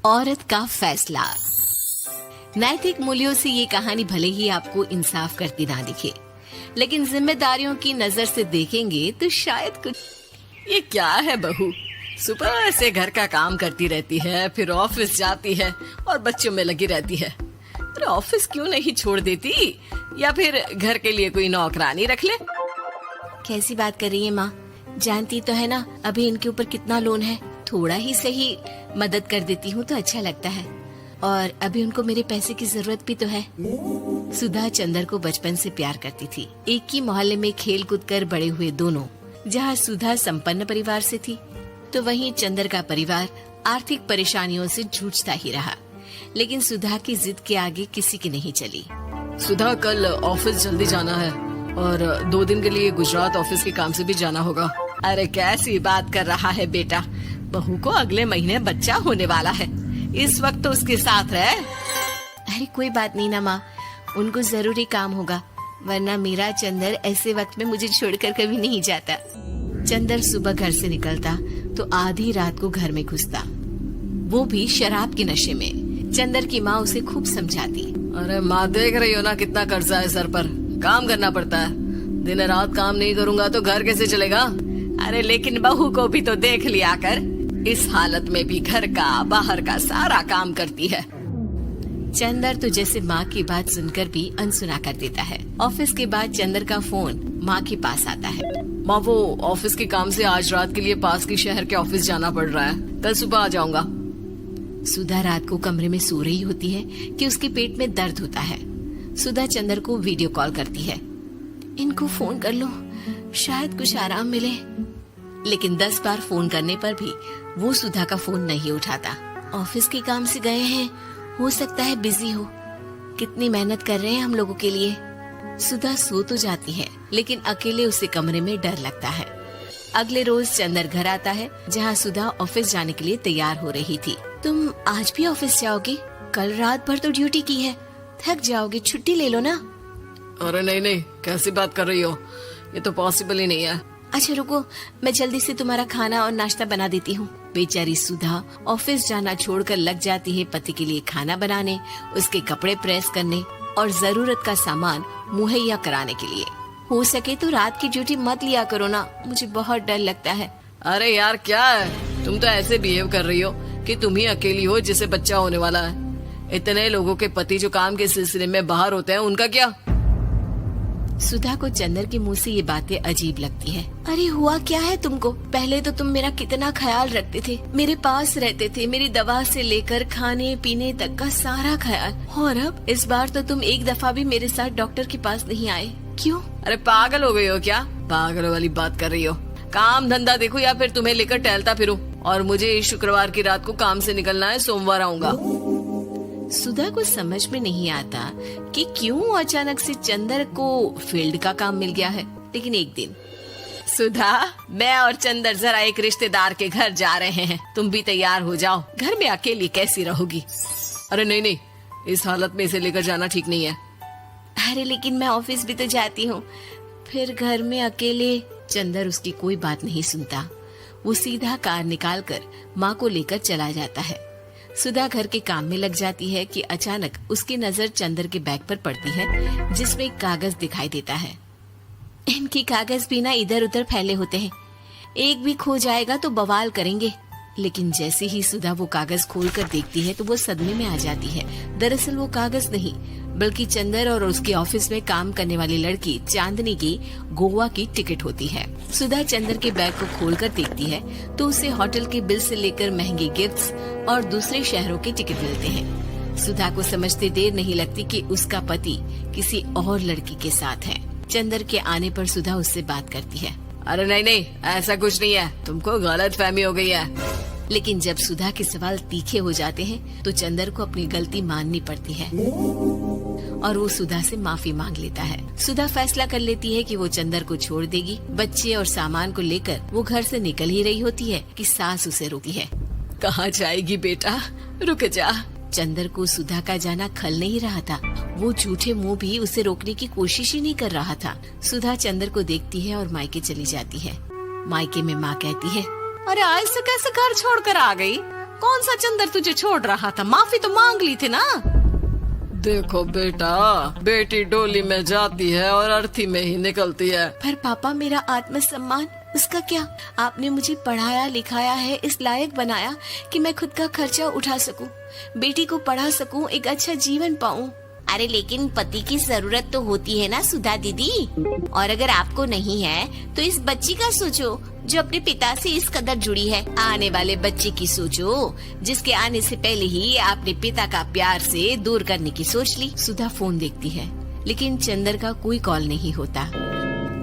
औरत का फैसला। नैतिक मूल्यों से ये कहानी भले ही आपको इंसाफ करती ना दिखे, लेकिन जिम्मेदारियों की नजर से देखेंगे तो शायद कुछ। ये क्या है बहू, सुबह से घर का काम करती रहती है, फिर ऑफिस जाती है और बच्चों में लगी रहती है। अरे ऑफिस क्यों नहीं छोड़ देती, या फिर घर के लिए कोई नौकरानी रख ले। कैसी बात कर रही है माँ? जानती तो है ना अभी इनके ऊपर कितना लोन है। थोड़ा ही सही मदद कर देती हूँ तो अच्छा लगता है, और अभी उनको मेरे पैसे की जरूरत भी तो है। सुधा चंदर को बचपन से प्यार करती थी। एक ही मोहल्ले में खेल कूद कर बड़े हुए दोनों। जहाँ सुधा संपन्न परिवार से थी, तो वहीं चंदर का परिवार आर्थिक परेशानियों से जूझता ही रहा। लेकिन सुधा की जिद के आगे किसी की नहीं चली। सुधा, कल ऑफिस जल्दी जाना है और 2 दिन के लिए गुजरात ऑफिस के काम से भी जाना होगा। अरे कैसी बात कर रहा है बेटा, बहू को अगले महीने बच्चा होने वाला है, इस वक्त तो उसके साथ रहे। अरे कोई बात नहीं ना माँ, उनको जरूरी काम होगा, वरना मेरा चंदर ऐसे वक्त में मुझे छोड़कर कभी नहीं जाता। चंदर सुबह घर से निकलता तो आधी रात को घर में घुसता, वो भी शराब के नशे में। चंदर की माँ उसे खूब समझाती। अरे माँ, देख रही हो ना कितना कर्जा है सर पर, काम करना पड़ता है। दिन रात काम नहीं करूँगा तो घर कैसे चलेगा। अरे लेकिन बहू को भी तो देख लिया कर, इस हालत में भी घर का बाहर का सारा काम करती है। चंदर तो जैसे माँ की बात सुनकर भी अनसुना कर देता है। ऑफिस के बाद चंदर का फोन माँ के पास आता है। माँ, वो ऑफिस के काम से आज रात के लिए पास के शहर के ऑफिस जाना पड़ रहा है, कल सुबह आ जाऊंगा। सुधा रात को कमरे में सो रही होती है कि उसके पेट में दर्द होता है। सुधा चंदर को वीडियो कॉल करती है। इनको फोन कर लो, शायद कुछ आराम मिले। लेकिन 10 बार फोन करने पर भी वो सुधा का फोन नहीं उठाता। ऑफिस के काम से गए हैं, हो सकता है बिजी हो। कितनी मेहनत कर रहे हैं हम लोगों के लिए। सुधा सो तो जाती है, लेकिन अकेले उसे कमरे में डर लगता है। अगले रोज चंदर घर आता है, जहाँ सुधा ऑफिस जाने के लिए तैयार हो रही थी। तुम आज भी ऑफिस जाओगी? कल रात भर तो ड्यूटी की है, थक जाओगे, छुट्टी ले लो ना। अरे नहीं नहीं, कैसी बात कर रही हो, ये तो पॉसिबल ही नहीं है। अच्छा रुको, मैं जल्दी से तुम्हारा खाना और नाश्ता बना देती हूँ। बेचारी सुधा ऑफिस जाना छोड़कर लग जाती है पति के लिए खाना बनाने, उसके कपड़े प्रेस करने और जरूरत का सामान मुहैया कराने के लिए। हो सके तो रात की ड्यूटी मत लिया करो ना, मुझे बहुत डर लगता है। अरे यार क्या है, तुम तो ऐसे बिहेव कर रही हो कि तुम ही अकेली हो जिसे बच्चा होने वाला है। इतने लोगों के पति जो काम के सिलसिले में बाहर होते हैं, उनका क्या? सुधा को चंदर के मुंह से ये बातें अजीब लगती है। अरे हुआ क्या है तुमको? पहले तो तुम मेरा कितना ख्याल रखते थे, मेरे पास रहते थे, मेरी दवा से लेकर खाने पीने तक का सारा ख्याल। और अब इस बार तो तुम एक दफा भी मेरे साथ डॉक्टर के पास नहीं आए, क्यों? अरे पागल हो गई हो क्या? पागल वाली बात कर रही हो। काम धंधा देखो या फिर तुम्हें लेकर टहलता फिरूं। और मुझे शुक्रवार की रात को काम से निकलना है, सोमवार आऊंगा। सुधा को समझ में नहीं आता कि क्यों अचानक से चंदर को फील्ड का काम मिल गया है। लेकिन एक दिन, सुधा, मैं और चंदर जरा एक रिश्तेदार के घर जा रहे हैं, तुम भी तैयार हो जाओ, घर में अकेली कैसी रहोगी। अरे नहीं नहीं, इस हालत में इसे लेकर जाना ठीक नहीं है। अरे लेकिन मैं ऑफिस भी तो जाती हूँ, फिर घर में अकेले। चंदर उसकी कोई बात नहीं सुनता। वो सीधा कार निकाल कर माँ को लेकर चला जाता है। सुधा घर के काम में लग जाती है कि अचानक उसकी नजर चंदर के बैग पर पड़ती है, जिसमें एक कागज दिखाई देता है। इनकी कागज भी ना इधर उधर फैले होते हैं, एक भी खो जाएगा तो बवाल करेंगे। लेकिन जैसे ही सुधा वो कागज खोलकर देखती है तो वो सदमे में आ जाती है। दरअसल वो कागज नहीं, बल्कि चंदर और उसके ऑफिस में काम करने वाली लड़की चांदनी की गोवा की टिकट होती है। सुधा चंदर के बैग को खोलकर देखती है तो उसे होटल के बिल से लेकर महंगे गिफ्ट्स और दूसरे शहरों के टिकट मिलते हैं। सुधा को समझते देर नहीं लगती कि उसका पति किसी और लड़की के साथ है। चंदर के आने पर सुधा उससे बात करती है। अरे नहीं नहीं, ऐसा कुछ नहीं है, तुमको गलत फहमी हो गई है। लेकिन जब सुधा के सवाल तीखे हो जाते हैं तो चंदर को अपनी गलती माननी पड़ती है और वो सुधा से माफी मांग लेता है। सुधा फैसला कर लेती है कि वो चंदर को छोड़ देगी। बच्चे और सामान को लेकर वो घर से निकल ही रही होती है कि सास उसे रोकती है। कहाँ जाएगी बेटा, रुक जा। चंदर को सुधा का जाना खल नहीं रहा था। वो झूठे मुंह भी उसे रोकने की कोशिश ही नहीं कर रहा था। सुधा चंदर को देखती है और मायके चली जाती है। मायके में माँ कहती है, अरे आज से कैसे घर छोड़कर आ गई? कौन सा चंदर तुझे छोड़ रहा था? माफी तो मांग ली थी ना। देखो बेटा, बेटी डोली में जाती है और अर्थी में ही निकलती है। पर पापा, मेरा आत्मसम्मान, उसका क्या? आपने मुझे पढ़ाया लिखाया है, इस लायक बनाया कि मैं खुद का खर्चा उठा सकूं, बेटी को पढ़ा सकूं, एक अच्छा जीवन पाऊं। अरे लेकिन पति की जरूरत तो होती है ना सुधा दीदी, और अगर आपको नहीं है तो इस बच्ची का सोचो जो अपने पिता से इस कदर जुड़ी है। आने वाले बच्चे की सोचो जिसके आने से पहले ही आपने पिता का प्यार से दूर करने की सोच ली। सुधा फोन देखती है लेकिन चंदर का कोई कॉल नहीं होता।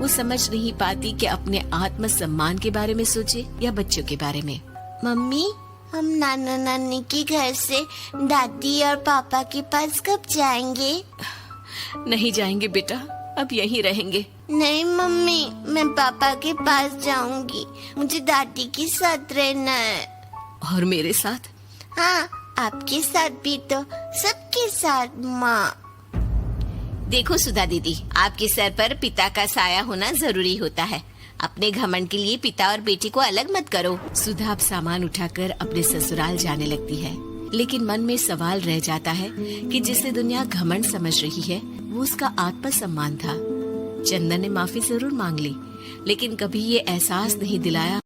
वो समझ नहीं पाती कि अपने आत्मसम्मान के बारे में सोचे या बच्चों के बारे में। मम्मी, हम नाना नानी के घर से दादी और पापा के पास कब जाएंगे? नहीं जाएंगे बेटा, अब यहीं रहेंगे। नहीं मम्मी, मैं पापा के पास जाऊंगी, मुझे दादी के साथ रहना है। और मेरे साथ? हाँ, आपके साथ भी तो, सबके साथ माँ। देखो सुधा दीदी, आपके सर पर पिता का साया होना जरूरी होता है। अपने घमंड के लिए पिता और बेटी को अलग मत करो। सुधा अब सामान उठाकर अपने ससुराल जाने लगती है, लेकिन मन में सवाल रह जाता है कि जिसे दुनिया घमंड समझ रही है वो उसका आत्मसम्मान था। चंदन ने माफी जरूर मांग ली, लेकिन कभी ये एहसास नहीं दिलाया